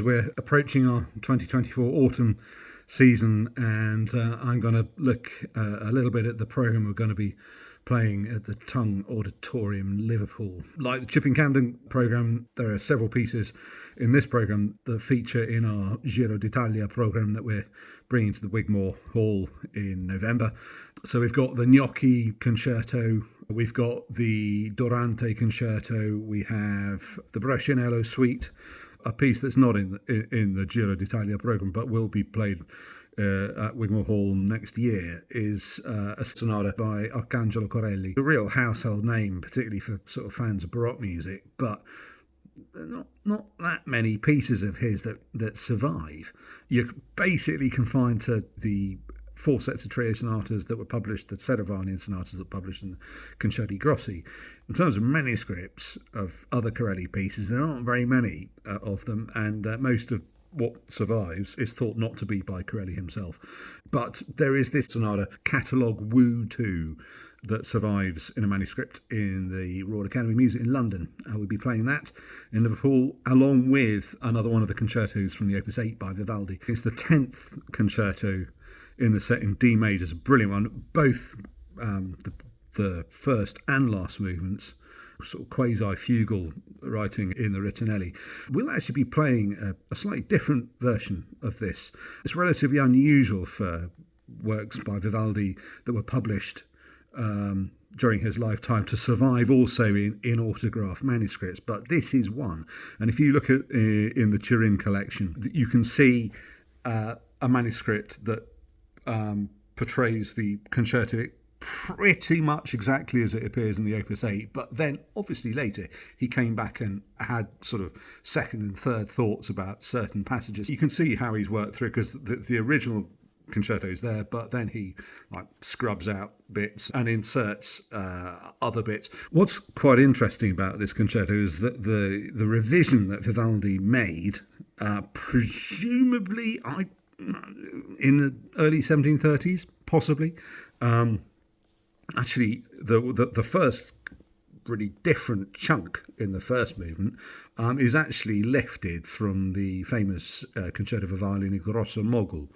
We're approaching our 2024 autumn season, and I'm going to look a little bit at the programme we're going to be playing at the Tung Auditorium, Liverpool. Like the Chipping Campden programme, there are several pieces in this programme that feature in our Giro d'Italia programme that we're bringing to the Wigmore Hall in November. So we've got the Gnocchi Concerto, we've got the Durante Concerto, we have the Brescianello Suite, a piece that's not in the Giro d'Italia programme but will be played at Wigmore Hall next year, is a sonata by Arcangelo Corelli, a real household name, particularly for sort of fans of Baroque music, but not that many pieces of his that survive. You're basically confined to the four sets of trio sonatas that were published, the Serravagnine sonatas that were published in Concerti Grossi. In terms of manuscripts of other Corelli pieces, there aren't very many of them, and most of what survives is thought not to be by Corelli himself. But there is this sonata, Catalogue Woo 2, that survives in a manuscript in the Royal Academy of Music in London. We'll be playing that in Liverpool, along with another one of the concertos from the Opus 8 by Vivaldi. It's the 10th concerto in the set in D major. It's a brilliant one. Both the first and last movements, sort of quasi-fugal writing in the Ritornelli. We'll actually be playing a slightly different version of this. It's relatively unusual for works by Vivaldi that were published during his lifetime to survive also in autograph manuscripts, but this is one. And if you look at in the Turin collection, you can see a manuscript that portrays the concerto pretty much exactly as it appears in the Opus 8, but then obviously later he came back and had sort of second and third thoughts about certain passages. You can see how he's worked through, because the original concerto is there, but then he scrubs out bits and inserts other bits. What's quite interesting about this concerto is that the revision that Vivaldi made, presumably in the early 1730s, possibly. Actually, the first really different chunk in the first movement is actually lifted from the famous Concerto for Violin in Grosso Mogul,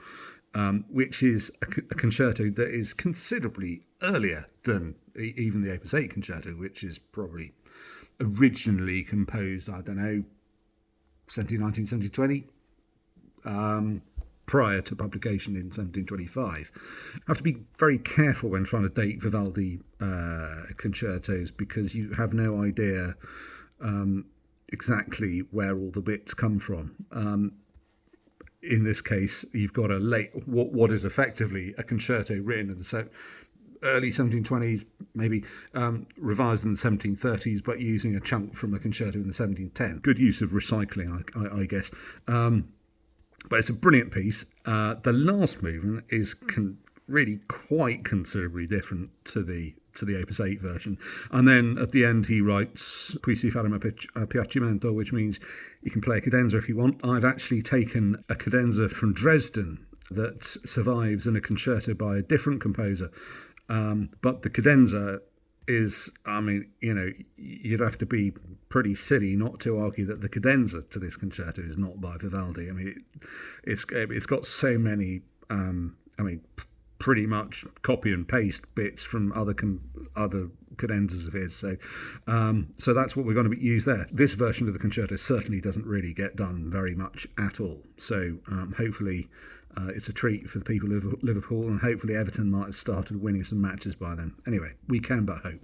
which is a concerto that is considerably earlier than even the Opus 8 concerto, which is probably originally composed, 1719, 1720. Prior to publication in 1725. I have to be very careful when trying to date Vivaldi concertos, because you have no idea exactly where all the bits come from. In this case, you've got a what is effectively a concerto written in the early 1720s, maybe revised in the 1730s, but using a chunk from a concerto in the 1710s. Good use of recycling, I guess. But it's a brilliant piece. The last movement is really quite considerably different to the Opus 8 version. And then at the end he writes Qui si farà a piacimento, which means you can play a cadenza if you want. I've actually taken a cadenza from Dresden that survives in a concerto by a different composer. But the cadenza is, you'd have to be pretty silly not to argue that the cadenza to this concerto is not by Vivaldi. It's got so many, pretty much copy and paste bits from other cadenzas of his. So that's what we're going to use there. This version of the concerto certainly doesn't really get done very much at all. So hopefully it's a treat for the people of Liverpool, and hopefully Everton might have started winning some matches by then. Anyway, we can but hope.